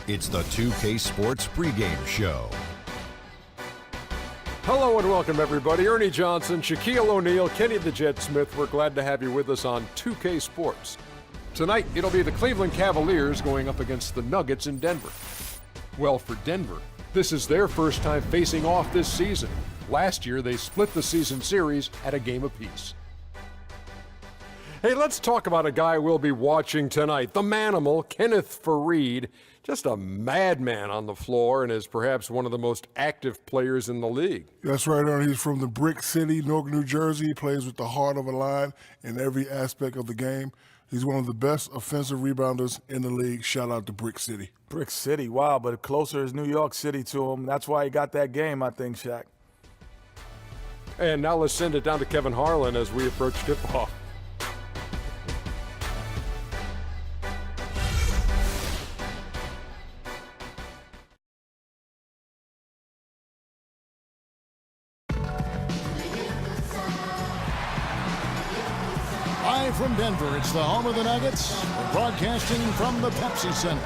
It's the 2K Sports pregame show. Hello and welcome, everybody. Ernie Johnson, Shaquille O'Neal, Kenny the Jet Smith. We're glad to have you with us on 2K Sports. Tonight, it'll be the Cleveland Cavaliers going up against the Nuggets in Denver. Well, for Denver, this is their first time facing off this season. Last year, they split the season series at a game apiece. Hey, let's talk about a guy we'll be watching tonight, the Manimal, Kenneth Faried. Just a madman on the floor and is perhaps one of the most active players in the league. That's right, Ernie. He's from the Brick City, Newark, New Jersey. He plays with the heart of a line in every aspect of the game. He's one of the best offensive rebounders in the league. Shout out to Brick City. Brick City, wow, but closer is New York City to him. That's why he got that game, I think, Shaq. And now let's send it down to Kevin Harlan as we approach tip-off. Live from Denver, it's the home of the Nuggets. We're broadcasting from the Pepsi Center.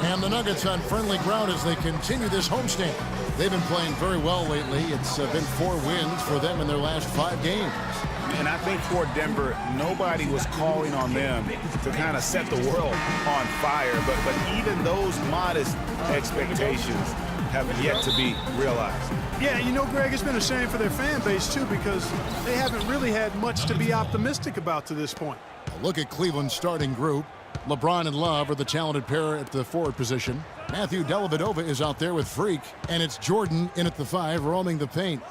And the Nuggets on friendly ground as they continue this homestand. They've been playing very well lately. It's been 4 wins for them in their last 5 games. And I think for Denver, nobody was calling on them to kind of set the world on fire. But even those modest expectations have yet to be realized. Yeah, you know, Greg, it's been a shame for their fan base, too, because they haven't really had much to be optimistic about to this point. A look at Cleveland's starting group. LeBron and Love are the talented pair at the forward position. Matthew Dellavedova is out there with Freak, and it's Jordan in at the 5 roaming the paint.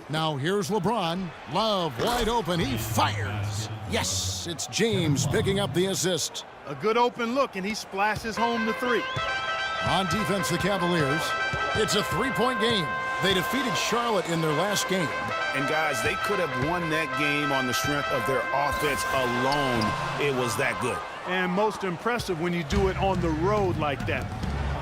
Now here's LeBron. Love wide open. He fires. Yes, it's James picking up the assist. A good open look, and he splashes home the 3. On defense, the Cavaliers. It's a 3-point game. They defeated Charlotte in their last game. And guys, they could have won that game on the strength of their offense alone. It was that good. And most impressive when you do it on the road like that.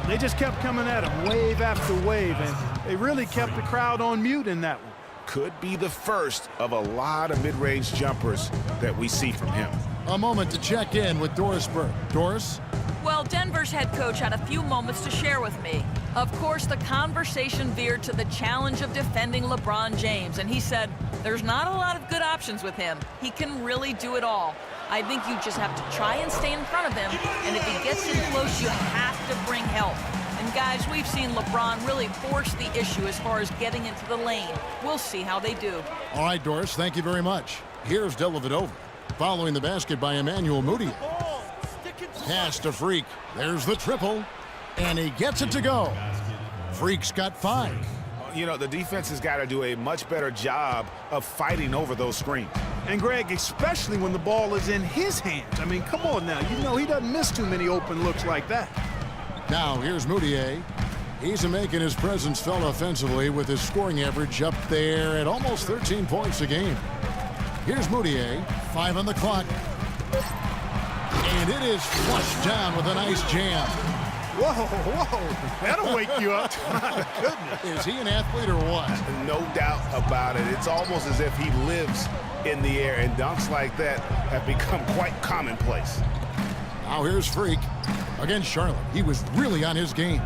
They just kept coming at him wave after wave, and they really kept the crowd on mute in that one. Could be the first of a lot of mid-range jumpers that we see from him. A moment to check in with Doris Burke. Doris? Well, Denver's head coach had a few moments to share with me. Of course, the conversation veered to the challenge of defending LeBron James, and he said, there's not a lot of good options with him. He can really do it all. I think you just have to try and stay in front of him, and if he gets in close, you have to bring help. And guys, we've seen LeBron really force the issue as far as getting into the lane. We'll see how they do. All right, Doris, thank you very much. Here's Dellavedova, following the basket by Emmanuel Mudiay. Pass to Freak. There's the triple, and he gets it to go. Freak's got 5. You know, the defense has got to do a much better job of fighting over those screens. And, Greg, especially when the ball is in his hands. I mean, come on now. You know he doesn't miss too many open looks like that. Now here's Mudiay. He's making his presence felt offensively with his scoring average up there at almost 13 points a game. Here's Mudiay, 5 on the clock. And it is flushed down with a nice jam. Whoa, that'll wake you up. My goodness. Is he an athlete or what? No doubt about it. It's almost as if he lives in the air, and dunks like that have become quite commonplace. Now here's Freak against Charlotte. He was really on his game.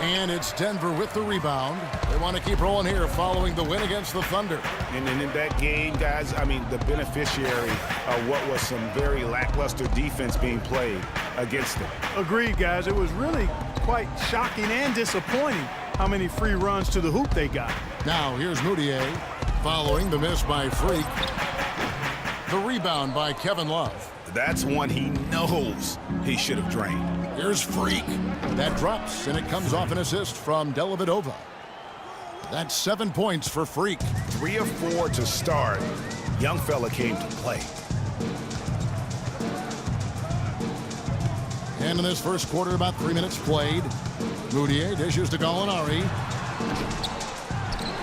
And it's Denver with the rebound. They want to keep rolling here following the win against the Thunder. And in that game, guys, I mean, the beneficiary of what was some very lackluster defense being played against them. Agreed, guys. It was really quite shocking and disappointing how many free runs to the hoop they got. Now here's Mudiay following the miss by Freak. The rebound by Kevin Love. That's one he knows he should have drained. Here's Freak. That drops, and it comes off an assist from Dellavedova. That's 7 points for Freak. 3 of 4 to start. Young fella came to play. And in this first quarter, about 3 minutes played. Mudiay dishes to Gallinari.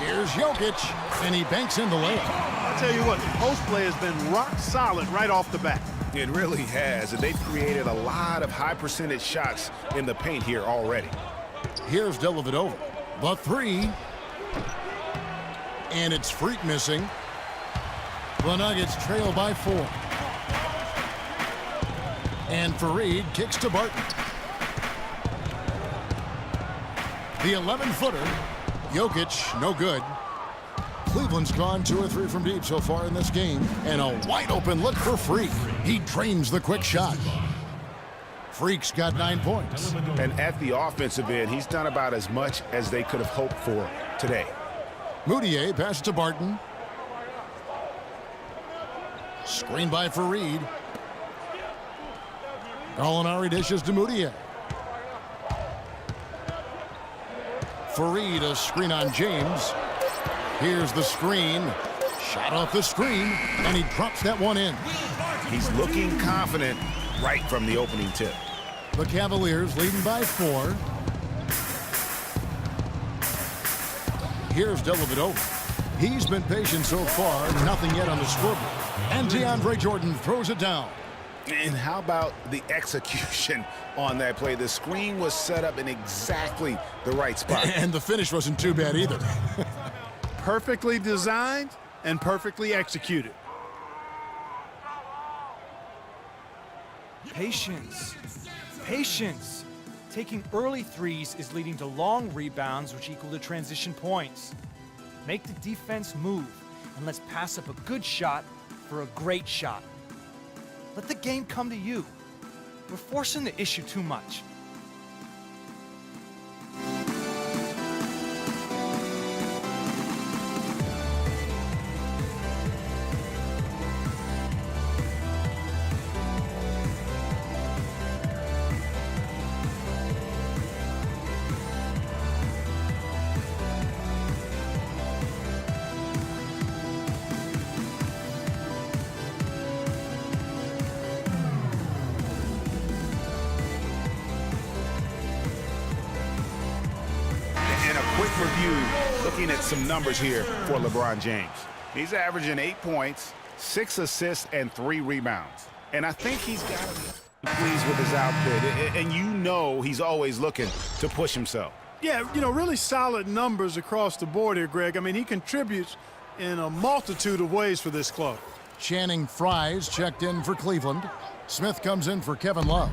Here's Jokic, and he banks in the layup. I'll tell you what, the post play has been rock solid right off the bat. It really has, and they've created a lot of high percentage shots in the paint here already. Here's Dellavedova. The 3. And it's Freak missing. The Nuggets trail by 4. And Fareed kicks to Barton. The 11-footer. Jokic, no good. Cleveland's gone 2 or 3 from deep so far in this game. And a wide-open look for Freak. He drains the quick shot. Freak's got 9 points. And at the offensive end, he's done about as much as they could have hoped for today. Moutier passes to Barton. Screen by Fareed. Gallinari dishes to Moutier. Fareed, a screen on James. Here's the screen. Shot off the screen, and he drops that one in. He's looking confident right from the opening tip. The Cavaliers leading by 4. Here's Dellavedova. He's been patient so far, nothing yet on the scoreboard. And DeAndre Jordan throws it down. And how about the execution on that play? The screen was set up in exactly the right spot. And the finish wasn't too bad either. Perfectly designed and perfectly executed. Patience. Patience. Taking early threes is leading to long rebounds, which equal to transition points. Make the defense move, and let's pass up a good shot for a great shot. Let the game come to you. We're forcing the issue too much. Quick review, looking at some numbers here for LeBron James. He's averaging 8 points, 6 assists, and 3 rebounds. And I think he's got to be pleased with his output. And you know he's always looking to push himself. Yeah, really solid numbers across the board here, Greg. I mean, he contributes in a multitude of ways for this club. Channing Frye's checked in for Cleveland. Smith comes in for Kevin Love.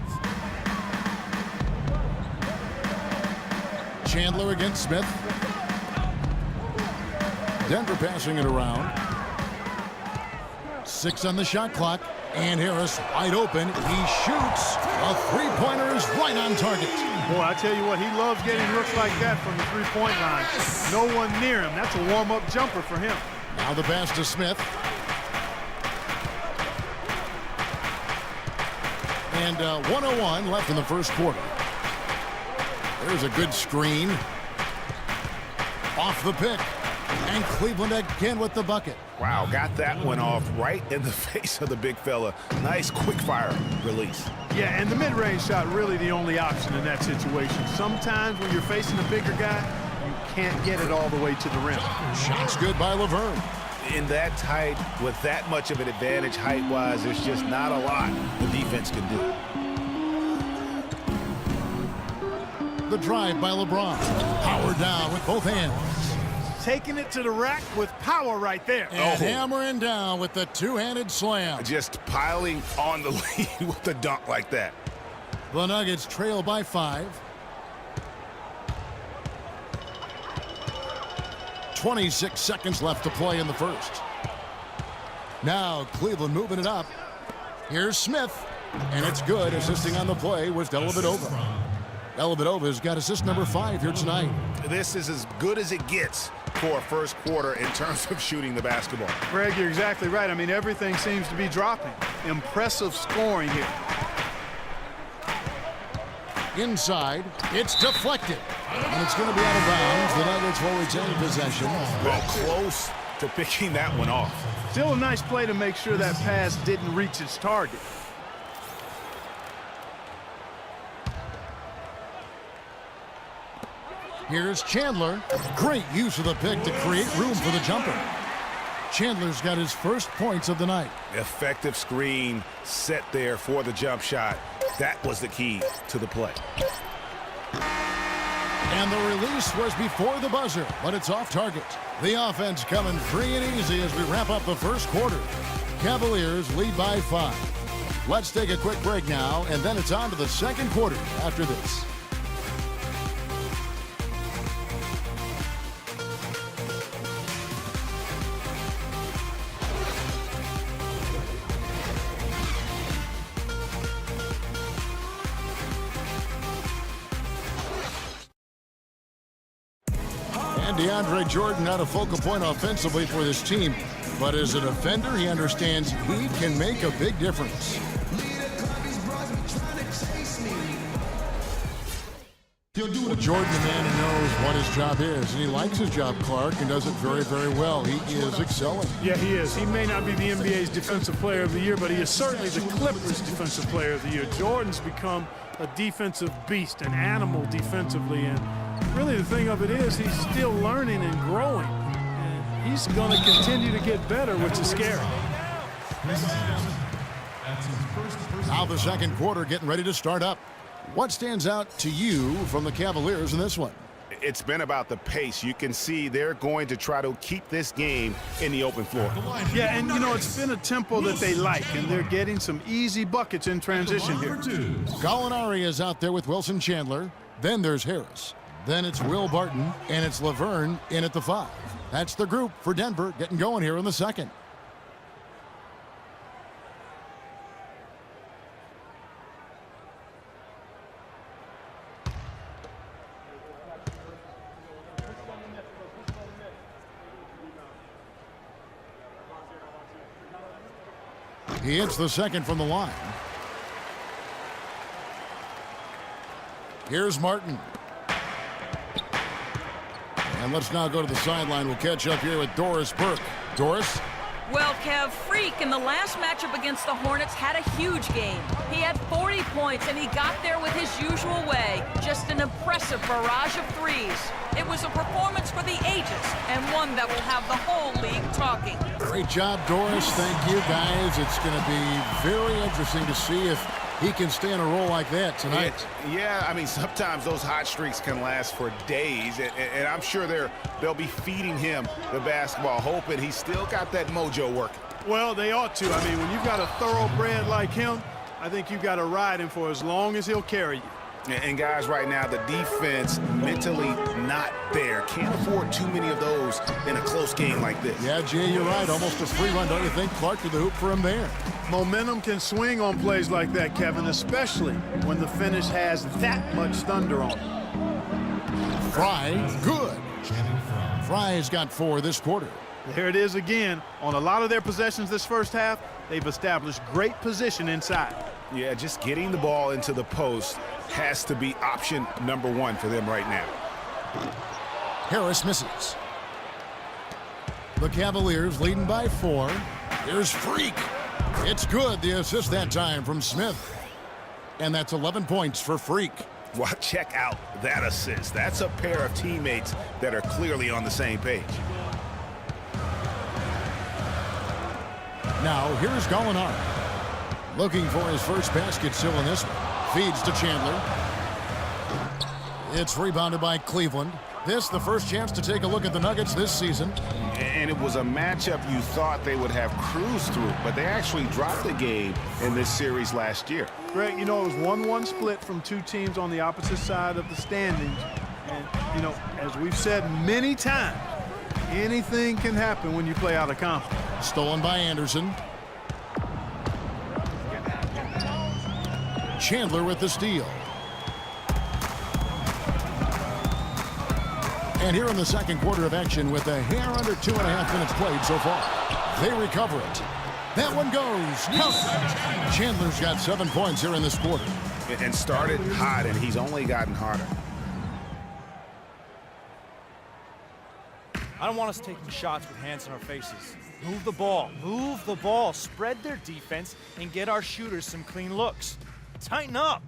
Chandler against Smith. Denver passing it around. 6 on the shot clock. And Harris wide open. He shoots. A three-pointer is right on target. Boy, I tell you what, he loves getting looks like that from the three-point line. No one near him. That's a warm-up jumper for him. Now the pass to Smith. And 1:01 left in the first quarter. There's a good screen. Off the pick. And Cleveland again with the bucket. Wow, got that one off right in the face of the big fella. Nice quick fire release. Yeah, and the mid-range shot really the only option in that situation. Sometimes when you're facing a bigger guy, you can't get it all the way to the rim. Shots good by Laverne. In that tight, with that much of an advantage height-wise, there's just not a lot the defense can do. The drive by LeBron. Power down with both hands. Taking it to the rack with power right there. And hammering down with the two-handed slam. Just piling on the lead with a dunk like that. The Nuggets trail by 5. 26 seconds left to play in the first. Now Cleveland moving it up. Here's Smith. And it's good. Assisting on the play was Dellavedova. Dellavedova's got assist number 5 here tonight. This is as good as it gets for a first quarter in terms of shooting the basketball. Greg, you're exactly right. I mean, everything seems to be dropping. Impressive scoring here. Inside, it's deflected. And it's going to be out of bounds. The Nuggets will retain possession. Well, close to picking that one off. Still a nice play to make sure that pass didn't reach its target. Here's Chandler. Great use of the pick to create room for the jumper. Chandler's got his first points of the night. Effective screen set there for the jump shot. That was the key to the play. And the release was before the buzzer, but it's off target. The offense coming free and easy as we wrap up the first quarter. Cavaliers lead by 5. Let's take a quick break now, and then it's on to the second quarter after this. And DeAndre Jordan not a focal point offensively for this team, but as a defender, he understands he can make a big difference. Jordan, the man who knows what his job is, and he likes his job, Clark, and does it very, very well. He is excelling. Yeah, he is. He may not be the NBA's Defensive Player of the Year, but he is certainly the Clippers' Defensive Player of the Year. Jordan's become a defensive beast, an animal defensively, and really the thing of it is he's still learning and growing. And he's going to continue to get better, which is scary. Now the second quarter getting ready to start up. What stands out to you from the Cavaliers in this one? It's been about the pace. You can see they're going to try to keep this game in the open floor. Yeah, and you know, it's been a tempo that they like, and they're getting some easy buckets in transition here. Gallinari is out there with Wilson Chandler. Then there's Harris. Then it's Will Barton, and it's Laverne in at the 5. That's the group for Denver getting going here in the second. He hits the second from the line. Here's Martin. And let's now go to the sideline. We'll catch up here with Doris Burke. Doris? Well, Kev, Freak in the last matchup against the Hornets had a huge game. He had 40 points, and he got there with his usual way. Just an impressive barrage of threes. It was a performance for the ages, and one that will have the whole league talking. Great job, Doris. Thank you, guys. It's going to be very interesting to see if he can stay in a role like that tonight. Yeah, I mean, sometimes those hot streaks can last for days, and I'm sure they'll be feeding him the basketball, hoping he's still got that mojo working. Well, they ought to. I mean, when you've got a thoroughbred like him, I think you've got to ride him for as long as he'll carry you. And guys, right now, the defense mentally not there. Can't afford too many of those in a close game like this. Yeah, Jay, you're right. Almost a free run, don't you think? Clark to the hoop for him there. Momentum can swing on plays like that, Kevin, especially when the finish has that much thunder on it. Fry, good. Fry's got 4 this quarter. There it is again. On a lot of their possessions this first half, they've established great position inside. Yeah, just getting the ball into the post has to be option number 1 for them right now. Harris misses. The Cavaliers leading by 4. Here's Freak. It's good. The assist that time from Smith. And that's 11 points for Freak. Well, check out that assist. That's a pair of teammates that are clearly on the same page. Now, here's Gallinari. Looking for his first basket still in this one. Feeds to Chandler. It's rebounded by Cleveland. This the first chance to take a look at the Nuggets this season. And it was a matchup you thought they would have cruised through, but they actually dropped the game in this series last year. Greg, you know, it was 1-1 split from 2 teams on the opposite side of the standings. And, you know, as we've said many times, anything can happen when you play out of conference. Stolen by Anderson. Chandler with the steal. And here in the second quarter of action with a hair under 2.5 minutes played so far. They recover it. That one goes. Count. Chandler's got 7 points here in this quarter. And started hot, and he's only gotten harder. I don't want us taking shots with hands in our faces. Move the ball. Move the ball. Spread their defense and get our shooters some clean looks. Tighten up.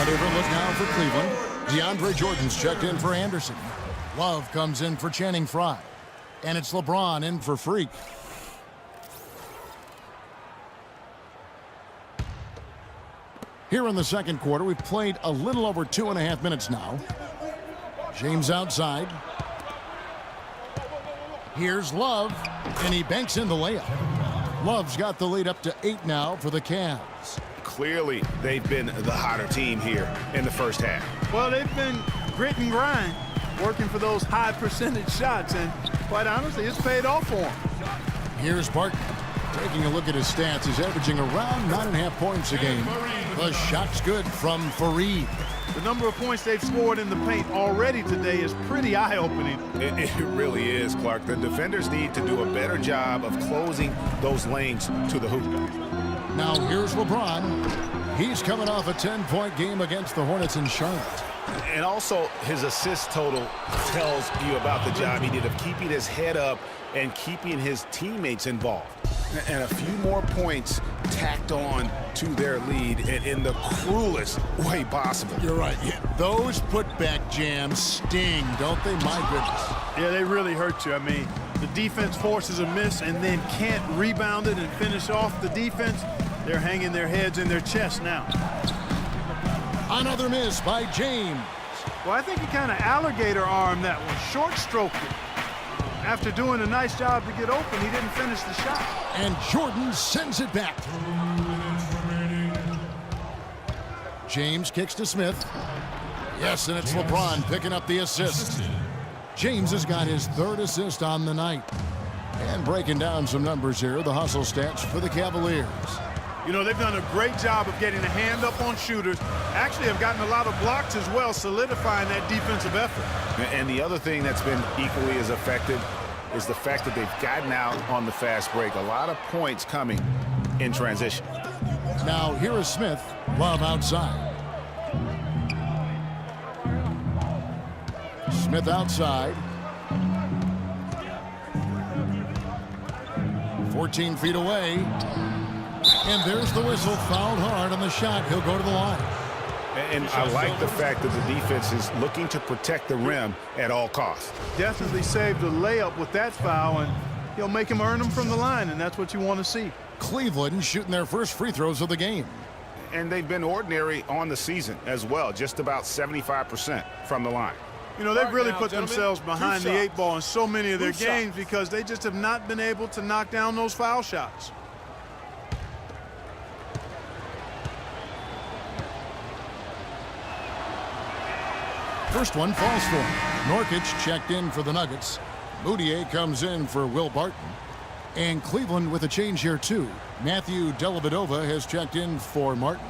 different look now for Cleveland. DeAndre Jordan's checked in for Anderson. Love comes in for Channing Frye. And it's LeBron in for Freak. Here in the second quarter, we've played a little over 2.5 minutes now. James outside. Here's Love, and he banks in the layup. Love's got the lead up to 8 now for the Cavs. Clearly, they've been the hotter team here in the first half. Well, they've been grit and grind, working for those high percentage shots, and quite honestly, it's paid off for them. Here's Barton. Taking a look at his stats, he's averaging around 9.5 points a game. The shot's good from Fareed. The number of points they've scored in the paint already today is pretty eye-opening. It really is, Clark. The defenders need to do a better job of closing those lanes to the hoop. Now here's LeBron. He's coming off a 10-point game against the Hornets in Charlotte. And also, his assist total tells you about the job he did of keeping his head up and keeping his teammates involved. And a few more points tacked on to their lead in the cruelest way possible. You're right. Yeah, those putback jams sting, don't they? My goodness. Yeah, they really hurt you. I mean, the defense forces a miss and then can't rebound it and finish off the defense. They're hanging their heads in their chest now. Another miss by James. Well, I think he kind of alligator armed that one, short stroked it. After doing a nice job to get open, he didn't finish the shot. And Jordan sends it back. James kicks to Smith. Yes, and it's LeBron picking up the assist. James has got his 3rd assist on the night. And breaking down some numbers here, the hustle stats for the Cavaliers. You know, they've done a great job of getting a hand up on shooters. Actually, have gotten a lot of blocks as well, solidifying that defensive effort. And the other thing that's been equally as effective is the fact that they've gotten out on the fast break. A lot of points coming in transition. Now, here is Smith. Love outside. Smith outside. 14 feet away. And there's the whistle, fouled hard on the shot. He'll go to the line. And I like the fact that the defense is looking to protect the rim at all costs. Definitely saved a layup with that foul, and he'll make him earn them from the line, and that's what you want to see. Cleveland shooting their first free throws of the game. And they've been ordinary on the season as well, just about 75% from the line. You know, they've really put themselves behind the 8 ball in so many of their games because they just have not been able to knock down those foul shots. First one falls for him. Nurkic checked in for the Nuggets. Moutier comes in for Will Barton. And Cleveland with a change here, too. Matthew Dellavedova has checked in for Martin.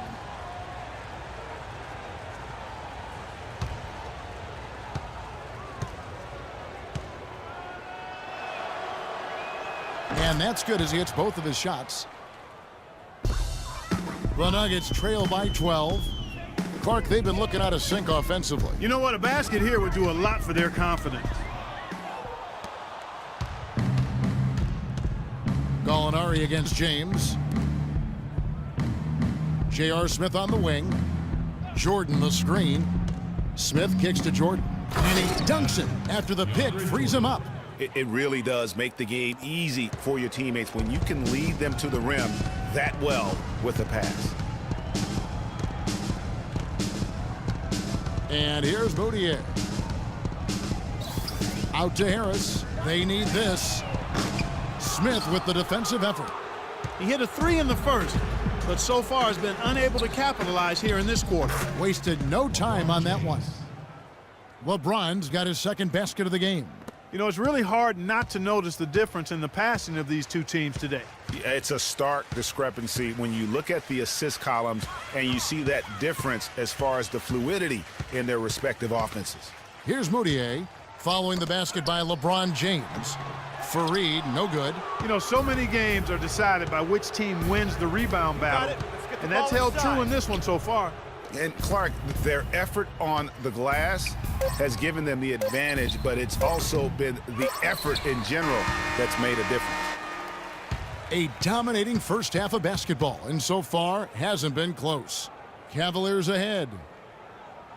And that's good as he hits both of his shots. The Nuggets trail by 12. Clark, they've been looking out of sync offensively. You know what? A basket here would do a lot for their confidence. Gallinari against James. J.R. Smith on the wing. Jordan the screen. Smith kicks to Jordan. And he dunks it after the pick frees him up. It really does make the game easy for your teammates when you can lead them to the rim that well with a pass. And here's Moutier. Out to Harris. They need this. Smith with the defensive effort. He hit a 3 in the first, but so far has been unable to capitalize here in this quarter. Wasted no time on that one. LeBron's got his 2nd basket of the game. You know, it's really hard not to notice the difference in the passing of these two teams today. It's a stark discrepancy when you look at the assist columns and you see that difference as far as the fluidity in their respective offenses. Here's Moutier following the basket by LeBron James. Fareed, no good. You know, so many games are decided by which team wins the rebound battle. And that's held true in this one so far. And Clark, their effort on the glass has given them the advantage, but it's also been the effort in general that's made a difference. A dominating first half of basketball, and so far hasn't been close. Cavaliers ahead.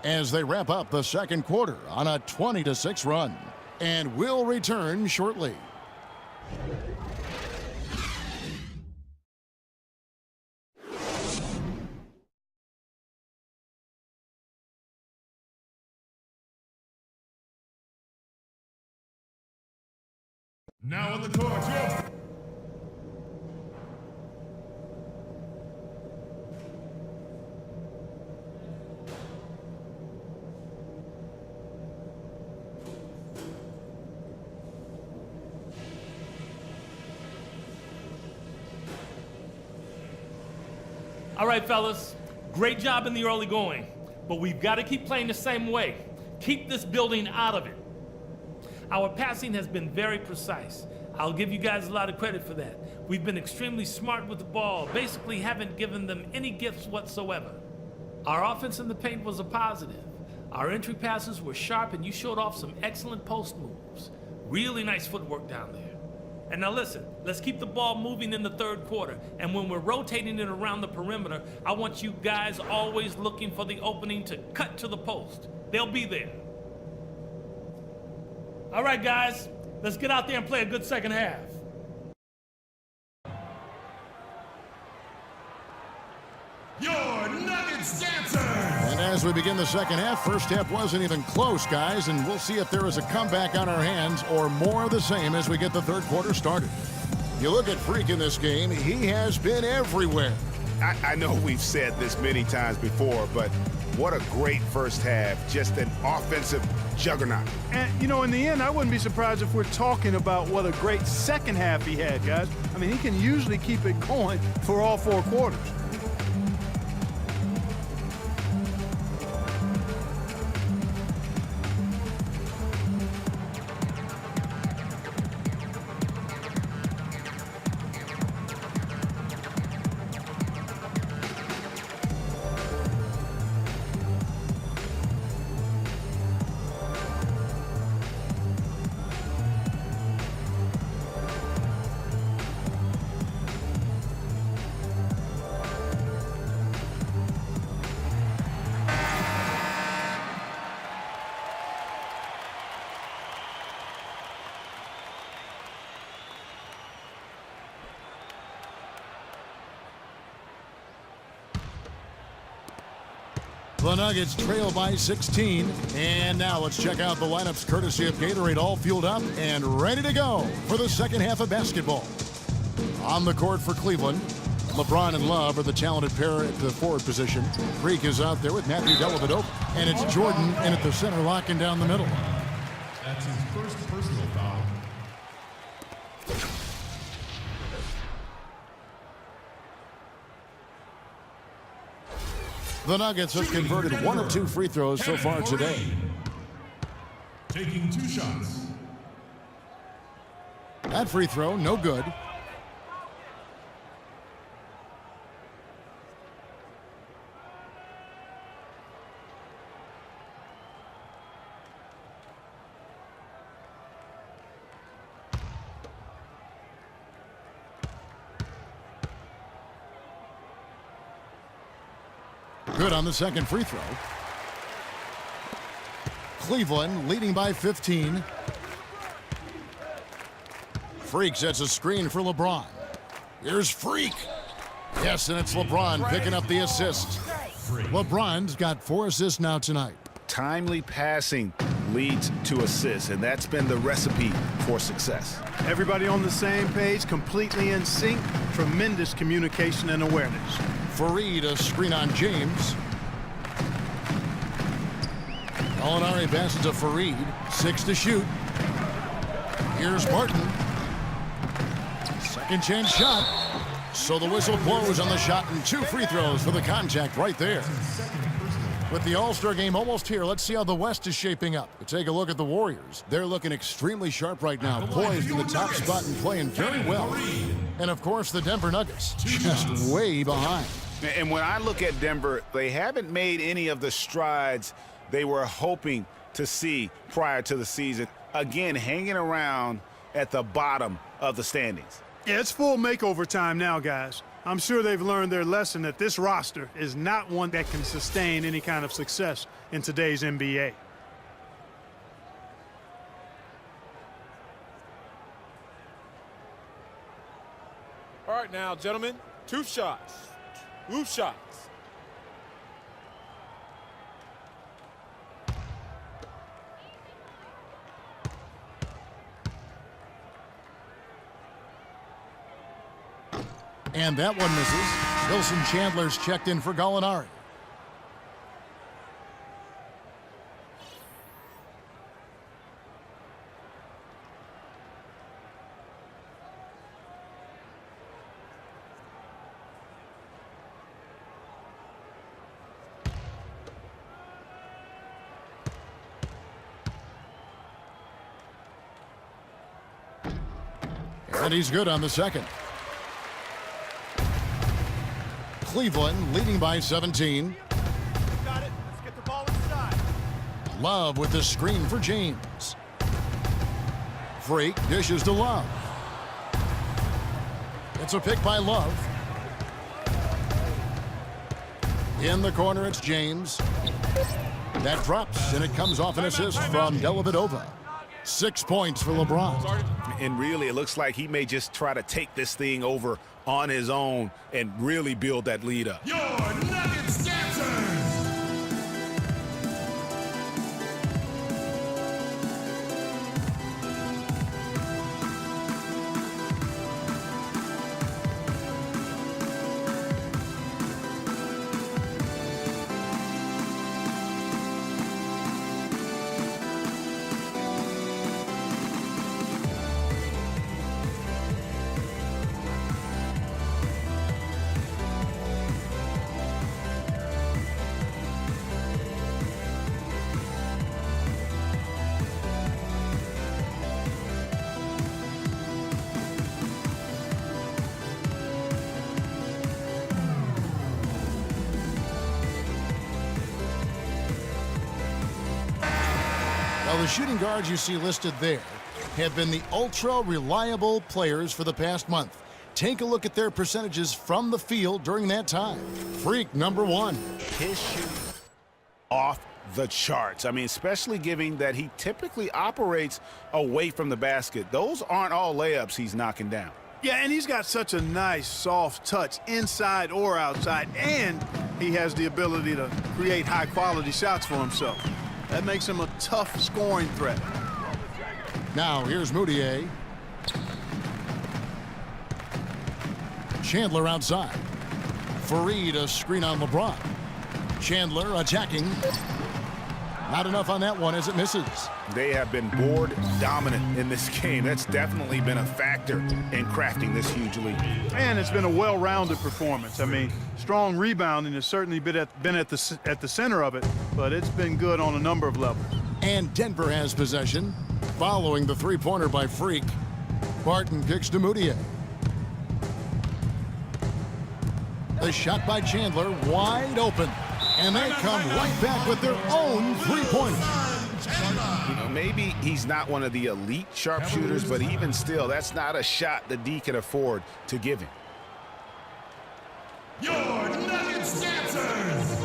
as they wrap up the second quarter on a 20-6 run. And we'll return shortly. Now on the court, Jeff. All right, fellas, great job in the early going, but we've got to keep playing the same way. Keep this building out of it. Our passing has been very precise. I'll give you guys a lot of credit for that. We've been extremely smart with the ball, basically haven't given them any gifts whatsoever. Our offense in the paint was a positive. Our entry passes were sharp and you showed off some excellent post moves. Really nice footwork down there. And now listen, let's keep the ball moving in the third quarter. And when we're rotating it around the perimeter, I want you guys always looking for the opening to cut to the post. They'll be there. All right, guys, let's get out there and play a good second half. Your Nuggets dancer. And as we begin the second half, first half wasn't even close, guys, and we'll see if there is a comeback on our hands or more of the same as we get the third quarter started. You look at Freak in this game, he has been everywhere. I know we've said this many times before, but what a great first half. Just an offensive juggernaut. And, you know, in the end, I wouldn't be surprised if we're talking about what a great second half he had, guys. I mean, he can usually keep it going for all four quarters. The Nuggets trail by 16. And now let's check out the lineups courtesy of Gatorade, all fueled up and ready to go for the second half of basketball. On the court for Cleveland, LeBron and Love are the talented pair at the forward position. Freak is out there with Matthew Dellavedova, and it's Jordan in at the center, locking down the middle. That's his first personal foul. The Nuggets have converted 1 of 2 free throws so far today. Taking 2 shots. That free throw, no good. Good on the second free throw. Cleveland leading by 15. Freak sets a screen for LeBron. Here's Freak. Yes, and it's LeBron picking up the assist. LeBron's got 4 assists now tonight. Timely passing leads to assists, and that's been the recipe for success. Everybody on the same page, completely in sync, tremendous communication and awareness. Fareed, a screen on James. Molinari passes to Fareed. 6 to shoot. Here's Martin. Second chance shot. So the whistle blows on the shot and 2 free throws for the contact right there. With the All-Star game almost here, let's see how the West is shaping up. To take a look at the Warriors. They're looking extremely sharp right now, poised in the top spot and playing very well. And of course, the Denver Nuggets just way behind. And when I look at Denver, they haven't made any of the strides they were hoping to see prior to the season. Again, hanging around at the bottom of the standings. Yeah, it's full makeover time now, guys. I'm sure they've learned their lesson that this roster is not one that can sustain any kind of success in today's NBA. All right, now, gentlemen, 2 shots. 2 shots. And that one misses. Wilson Chandler's checked in for Gallinari. And he's good on the second. Cleveland leading by 17. Got it. Let's get the ball inside. Love with the screen for James. Freak dishes to Love. It's a pick by Love. In the corner, it's James. That drops, and it comes off an assist from Dellavedova. 6 points for LeBron. And really, it looks like he may just try to take this thing over on his own and really build that lead up. Your Nuggets dancers! Well, the shooting guards you see listed there have been the ultra-reliable players for the past month. Take a look at their percentages from the field during that time. Freak, number 1. His shooting off the charts. I mean, especially given that he typically operates away from the basket. Those aren't all layups he's knocking down. Yeah, and he's got such a nice, soft touch inside or outside, and he has the ability to create high-quality shots for himself. That makes him a tough scoring threat. Now, here's Moutier. Chandler outside. Fareed, a screen on LeBron. Chandler attacking. Not enough on that one as it misses. They have been board dominant in this game. That's definitely been a factor in crafting this huge lead. And it's been a well-rounded performance. I mean, strong rebounding has certainly been at the center of it, but it's been good on a number of levels. And Denver has possession. Following the three-pointer by Freak. Barton kicks to Moutier. The shot by Chandler, wide open. And they come right back with their own three-pointer. You know, maybe he's not one of the elite sharpshooters, but even still, that's not a shot that D can afford to give him. Your Nuggets dancers!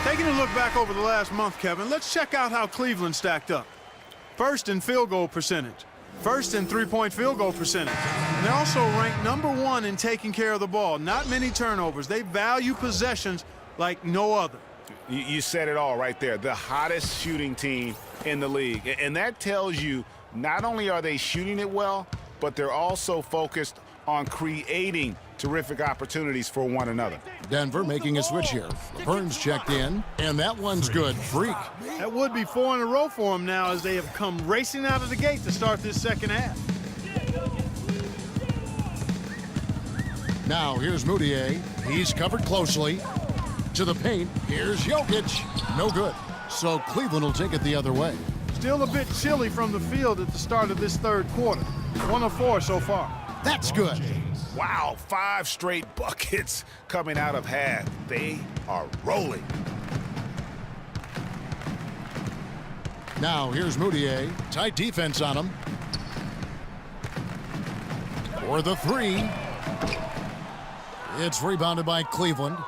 Taking a look back over the last month, Kevin, let's check out how Cleveland stacked up. First in field goal percentage. First in three-point field goal percentage. And they're also ranked number 1 in taking care of the ball. Not many turnovers. They value possessions like no other. You said it all right there. The hottest shooting team in the league. And that tells you not only are they shooting it well, but they're also focused on creating terrific opportunities for one another. Denver making a switch here. Burns checked in, and that one's good. Freak. That would be 4 in a row for them now as they have come racing out of the gate to start this second half. Now here's Moutier. He's covered closely. To the paint. Here's Jokic. No good. So Cleveland will take it the other way. Still a bit chilly from the field at the start of this third quarter. 1 of 4 so far. That's good. Wow, 5 straight buckets coming out of half. They are rolling. Now here's Moutier. Tight defense on him. For the 3. It's rebounded by Cleveland.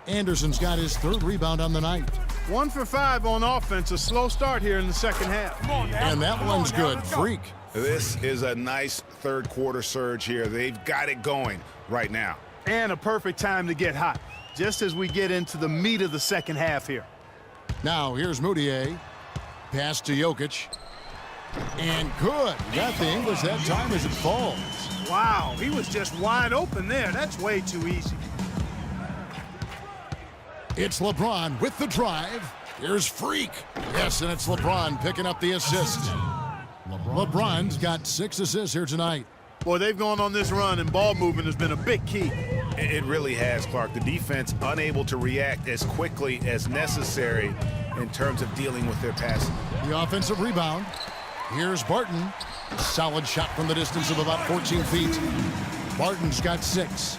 Anderson's got his 3rd rebound on the night. 1 for 5 on offense. A slow start here in the second half. And that one's good. Freak. This is a nice third quarter surge here. They've got it going right now. And a perfect time to get hot, just as we get into the meat of the second half here. Now here's Moutier. Pass to Jokic. And good. Got the English that time as it falls. Wow, he was just wide open there. That's way too easy. It's LeBron with the drive. Here's Freak. Yes, and it's LeBron picking up the assist. LeBron's got 6 assists here tonight. Boy, they've gone on this run, and ball movement has been a big key. It really has, Clark. The defense unable to react as quickly as necessary in terms of dealing with their passing. The offensive rebound. Here's Barton. Solid shot from the distance of about 14 feet. Barton's got 6.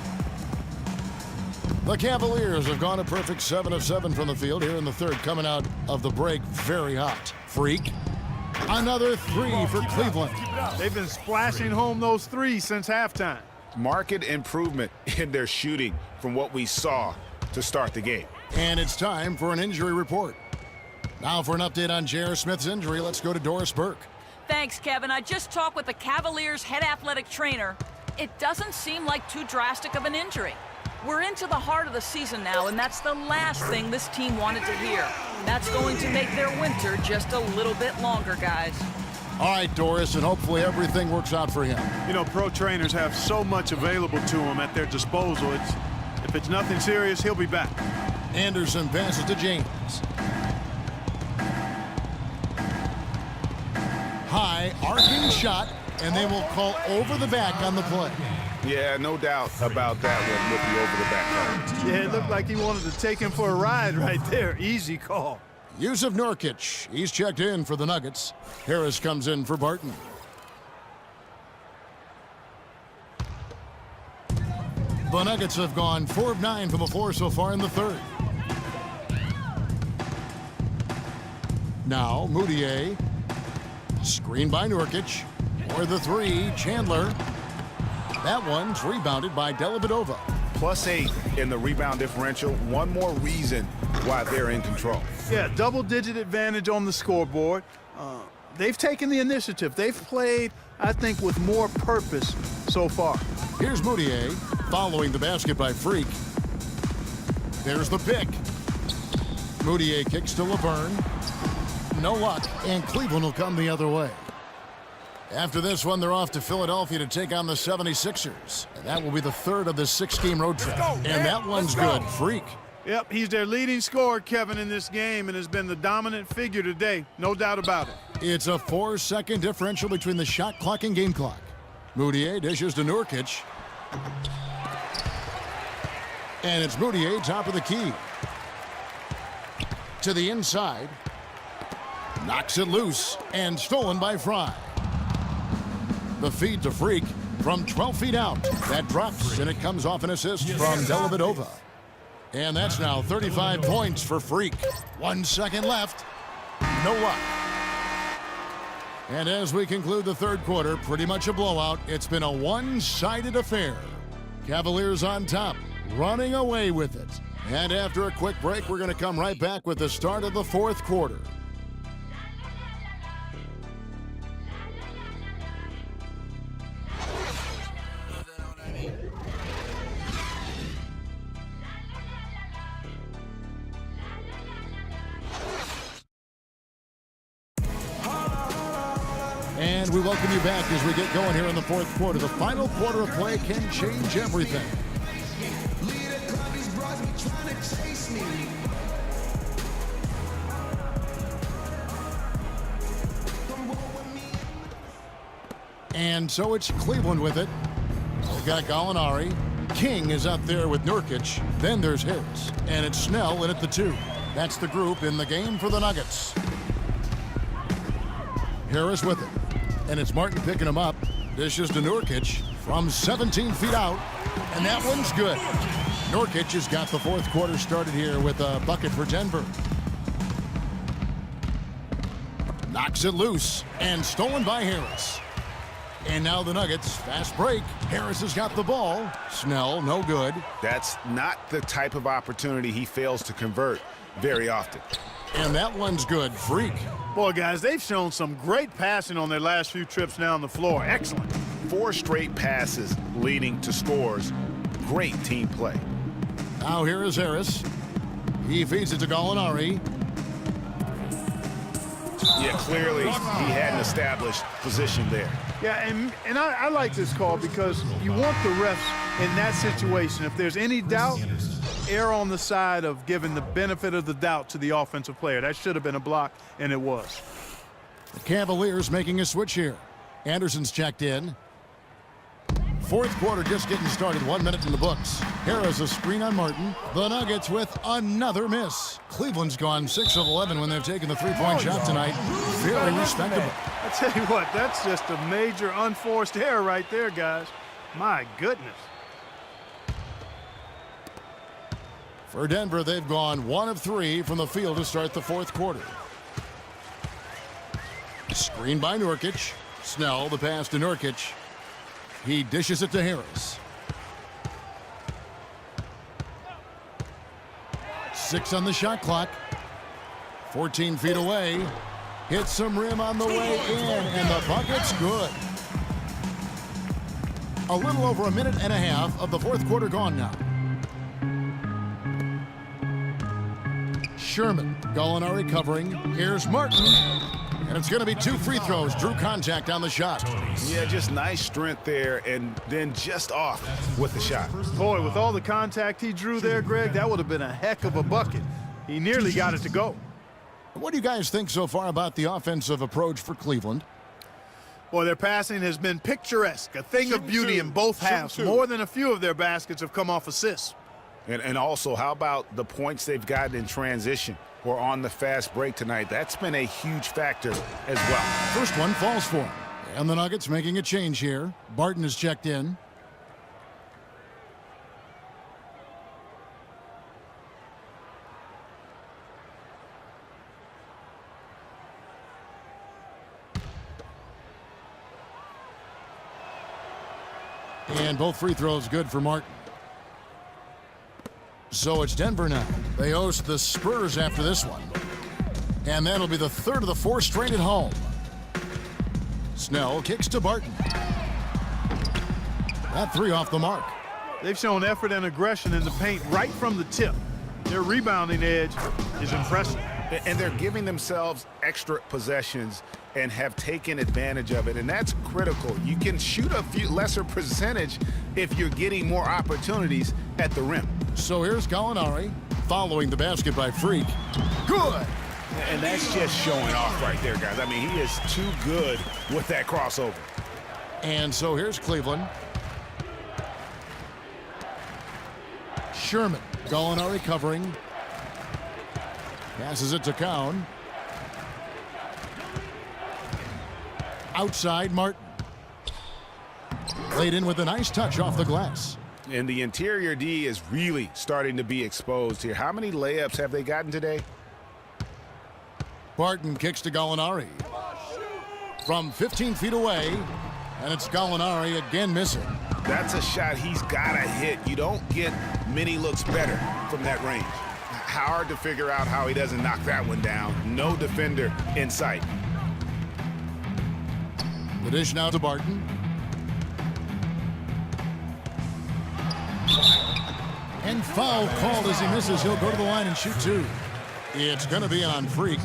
The Cavaliers have gone a perfect 7 of 7 from the field here in the third, coming out of the break very hot. Freak. Another 3 for Cleveland. They've been splashing home those 3s since halftime. Marked improvement in their shooting from what we saw to start the game. And it's time for an injury report. Now for an update on J.R. Smith's injury, let's go to Doris Burke. Thanks, Kevin. I just talked with the Cavaliers' head athletic trainer. It doesn't seem like too drastic of an injury. We're into the heart of the season now, and that's the last thing this team wanted to hear. That's going to make their winter just a little bit longer, guys. All right, Doris, and hopefully everything works out for him. You know, pro trainers have so much available to them at their disposal. If it's nothing serious, he'll be back. Anderson passes to James. High, arcing shot, and they will call over the back on the play. Yeah, no doubt about that one with the over-the-back call. Yeah, it looked like he wanted to take him for a ride right there. Easy call. Yusuf Nurkic, he's checked in for the Nuggets. Harris comes in for Barton. The Nuggets have gone 4 of 9 from the floor so far in the third. Now, Moutier. Screen by Nurkic. For the 3, Chandler. That one's rebounded by Dellavedova. +8 in the rebound differential. One more reason why they're in control. Yeah, double-digit advantage on the scoreboard. They've taken the initiative. They've played, I think, with more purpose so far. Here's Moutier following the basket by Freak. There's the pick. Moutier kicks to Laverne. No luck, and Cleveland will come the other way. After this one, they're off to Philadelphia to take on the 76ers. And that will be the 3rd of the 6-game road trip. And that one's good. Freak. Yep, he's their leading scorer, Kevin, in this game, and has been the dominant figure today. No doubt about it. It's a 4-second differential between the shot clock and game clock. Moutier dishes to Nurkic. And it's Moutier, top of the key. To the inside. Knocks it loose and stolen by Fry. The feed to Freak from 12 feet out. That drops, and it comes off an assist from Dellavedova. And that's now 35 points for Freak. 1 second left. No luck. And as we conclude the third quarter, pretty much a blowout. It's been a one-sided affair. Cavaliers on top, running away with it. And after a quick break, we're going to come right back with the start of the fourth quarter. And we welcome you back as we get going here in the fourth quarter. The final quarter of play can change everything. And so it's Cleveland with it. They've got Gallinari. King is up there with Nurkic. Then there's Harris. And it's Snell in at the 2. That's the group in the game for the Nuggets. Harris with it. And it's Martin picking him up. Dishes to Nurkic from 17 feet out. And that one's good. Nurkic has got the fourth quarter started here with a bucket for Denver. Knocks it loose. And stolen by Harris. And now the Nuggets, fast break. Harris has got the ball. Snell, no good. That's not the type of opportunity he fails to convert very often. And that one's good. Freak. Boy, guys, they've shown some great passing on their last few trips down the floor. Excellent. 4 straight passes leading to scores. Great team play. Now here is Harris. He feeds it to Gallinari. Yeah, clearly he had an established position there. Yeah, and I like this call because you want the refs in that situation. If there's any doubt, err on the side of giving the benefit of the doubt to the offensive player. That should have been a block, and it was. The Cavaliers making a switch here. Anderson's checked in. Fourth quarter just getting started. 1 minute in the books. Harris a screen on Martin. The Nuggets with another miss. Cleveland's gone 6 of 11 when they've taken the three-point shot tonight. Very respectable. I tell you what, that's just a major unforced error right there, guys. My goodness. For Denver, they've gone 1 of 3 from the field to start the fourth quarter. Screen by Nurkic. Snell, the pass to Nurkic. He dishes it to Harris. 6 on the shot clock. 14 feet away. Hits some rim on the way in, and the bucket's good. A little over a minute and a half of the fourth quarter gone now. Sherman, Gallinari covering. Here's Martin. And it's going to be 2 free throws. Drew contact on the shot. Yeah, just nice strength there, and then just off with the shot. Boy, with all the contact he drew there, Greg, that would have been a heck of a bucket. He nearly got it to go. What do you guys think so far about the offensive approach for Cleveland? Boy, their passing has been picturesque, a thing of beauty in both halves. More than a few of their baskets have come off assists. And also, how about the points they've gotten in transition or on the fast break tonight? That's been a huge factor as well. First one falls for him. And the Nuggets making a change here. Barton is checked in. And both free throws good for Martin. So it's Denver now. They host the Spurs after this one. And that'll be the third of the 4 straight at home. Snell kicks to Barton. That 3 off the mark. They've shown effort and aggression in the paint right from the tip. Their rebounding edge is impressive. And they're giving themselves extra possessions and have taken advantage of it, and that's critical. You can shoot a few lesser percentage if you're getting more opportunities at the rim. So here's Gallinari following the basket by Freak. Good! And that's just showing off right there, guys. I mean, he is too good with that crossover. And so here's Cleveland. Sherman, Gallinari covering. Passes it to Cowan. Outside, Martin. Laid in with a nice touch off the glass. And the interior D is really starting to be exposed here. How many layups have they gotten today? Barton kicks to Gallinari. From 15 feet away, and it's Gallinari again missing. That's a shot he's got to hit. You don't get many looks better from that range. Hard to figure out how he doesn't knock that one down. No defender in sight. The dish now to Barton. And foul called as he misses. He'll go to the line and shoot 2. It's going to be on Freak.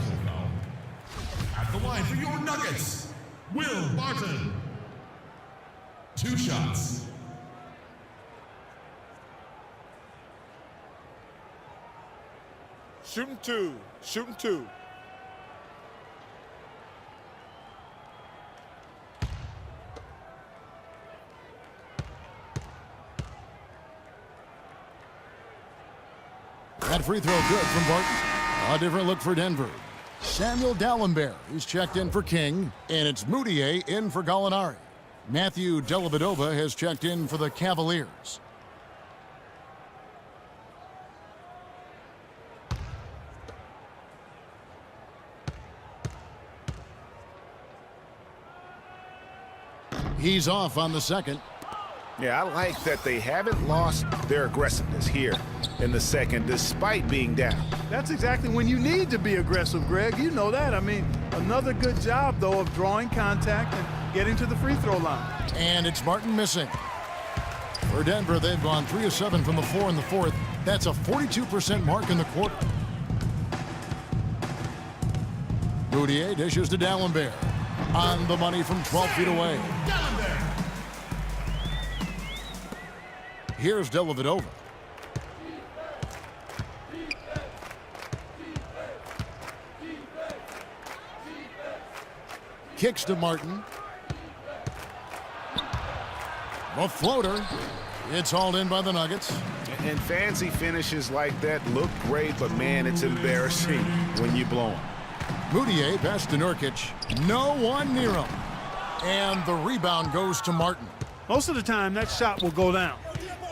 At the line for your Nuggets, Will Barton. 2 shots. Shooting 2. Shooting 2. That free throw good from Barton. A different look for Denver. Samuel Dalembert is checked in for King, and it's Moutier in for Gallinari. Matthew Dellavedova has checked in for the Cavaliers. He's off on the second. Yeah, I like that they haven't lost their aggressiveness here in the second, despite being down. That's exactly when you need to be aggressive, Greg. You know that. I mean, another good job, though, of drawing contact and getting to the free throw line. And it's Martin missing. For Denver, they've gone 3 of 7 from the floor in the fourth. That's a 42% mark in the quarter. Moutier dishes to Dalembert. On the money from 12 feet away. Here's Dellavedova. Kicks to Martin. The floater. It's hauled in by the Nuggets. And fancy finishes like that look great, but man, it's embarrassing when you blow them. Moutier pass to Nurkic. No one near him. And the rebound goes to Martin. Most of the time, that shot will go down.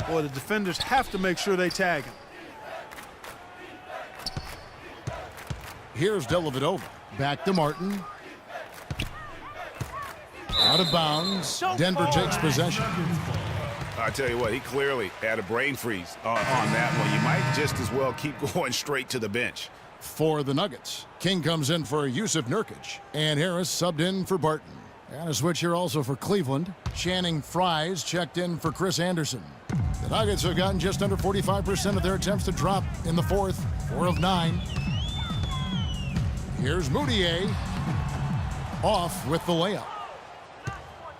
Boy, the defenders have to make sure they tag him. Here's Dellavedova. Back to Martin. Out of bounds. Denver takes possession. I tell you what, he clearly had a brain freeze on that one. You might just as well keep going straight to the bench. For the Nuggets, King comes in for Yusuf Nurkic, and Harris subbed in for Barton. And a switch here also for Cleveland. Channing Frye's checked in for Chris Anderson. The Nuggets have gotten just under 45% of their attempts to drop in the fourth, 4 of 9. Here's Moutier, off with the layup.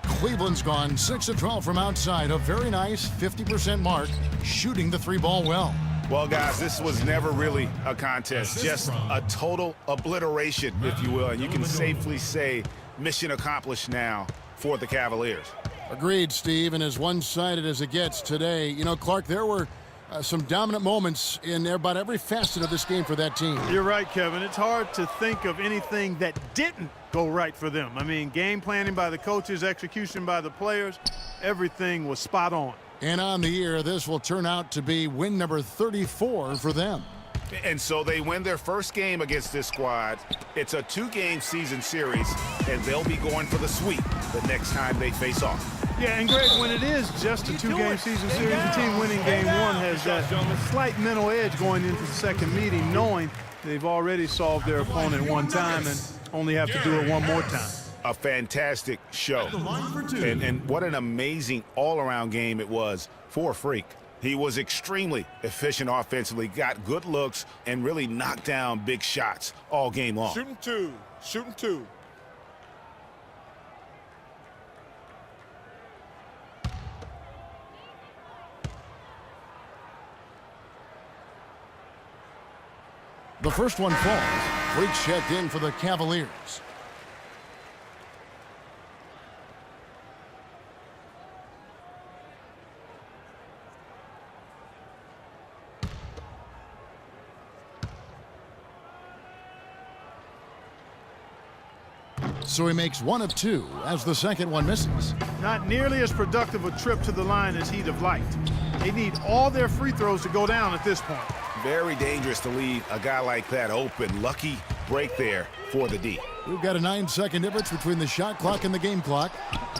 Cleveland's gone 6 of 12 from outside, a very nice 50% mark, shooting the 3-ball well. Well, guys, this was never really a contest, just a total obliteration, if you will. And you can safely say mission accomplished now for the Cavaliers. Agreed, Steve, and as one-sided as it gets today, you know, Clark, there were some dominant moments in about every facet of this game for that team. You're right, Kevin. It's hard to think of anything that didn't go right for them. I mean, game planning by the coaches, execution by the players, everything was spot on. And on the year, this will turn out to be win number 34 for them. And so they win their first game against this squad. It's a 2-game season series, and they'll be going for the sweep the next time they face off. Yeah, and Greg, when it is just a 2-game season series, the team winning game 1 has that slight mental edge going into the second meeting, knowing they've already solved their opponent one time and only have to do it one more time. A fantastic show. And what an amazing all-around game it was for Freak. He was extremely efficient offensively, got good looks, and really knocked down big shots all game long. Shooting 2. Shooting 2. The first one falls. Freak checked in for the Cavaliers. So he makes 1 of 2 as the second one misses. Not nearly as productive a trip to the line as he'd have liked. They need all their free throws to go down at this point. Very dangerous to leave a guy like that open. Lucky break there for the D. We've got a 9-second difference between the shot clock and the game clock.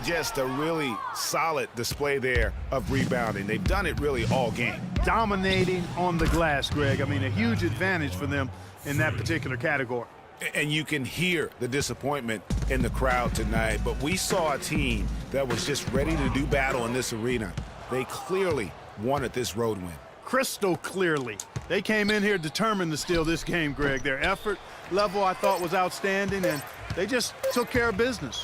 Just a really solid display there of rebounding. They've done it really all game. Dominating on the glass, Greg. I mean, a huge advantage for them in that particular category. And you can hear the disappointment in the crowd tonight. But we saw a team that was just ready to do battle in this arena. They clearly wanted this road win. Crystal clearly. They came in here determined to steal this game, Greg. Their effort level, I thought, was outstanding, and they just took care of business.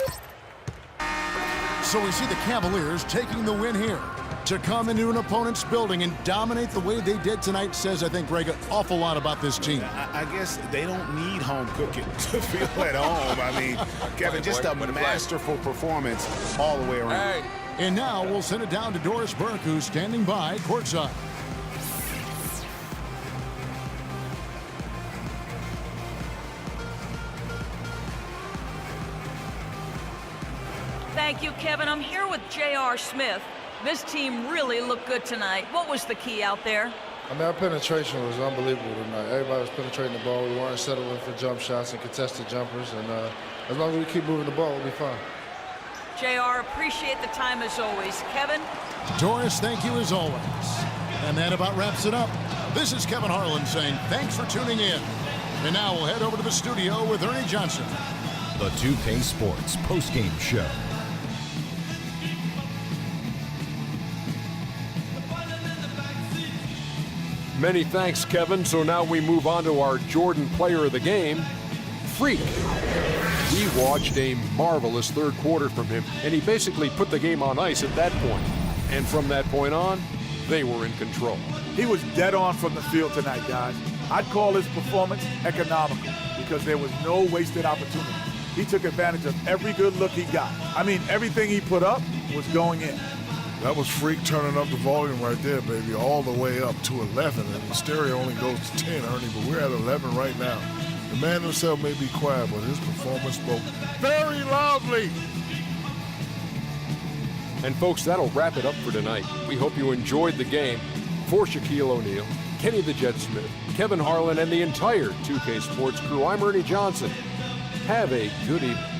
So we see the Cavaliers taking the win here. To come into an opponent's building and dominate the way they did tonight says, I think, Greg, an awful lot about this team. I guess they don't need home cooking to feel at home. I mean, Kevin, just a masterful performance all the way around. And now we'll send it down to Doris Burke, who's standing by courtside. Thank you, Kevin. I'm here with J.R. Smith. This team really looked good tonight. What was the key out there? I mean, our penetration was unbelievable tonight. Everybody was penetrating the ball. We weren't settling for jump shots and contested jumpers. And as long as we keep moving the ball, we'll be fine. JR, appreciate the time as always. Kevin? Doris, thank you as always. And that about wraps it up. This is Kevin Harlan saying thanks for tuning in. And now we'll head over to the studio with Ernie Johnson. The 2K Sports postgame show. Many thanks, Kevin. So now we move on to our Jordan player of the game, Freak. We watched a marvelous third quarter from him, and he basically put the game on ice at that point. And from that point on, they were in control. He was dead on from the field tonight, guys. I'd call his performance economical because there was no wasted opportunity. He took advantage of every good look he got. I mean, everything he put up was going in. That was Freak turning up the volume right there, baby, all the way up to 11. And the stereo only goes to 10, Ernie, but we're at 11 right now. The man himself may be quiet, but his performance spoke very loudly. And folks, that'll wrap it up for tonight. We hope you enjoyed the game. For Shaquille O'Neal, Kenny the Jet Smith, Kevin Harlan, and the entire 2K Sports crew, I'm Ernie Johnson. Have a good evening.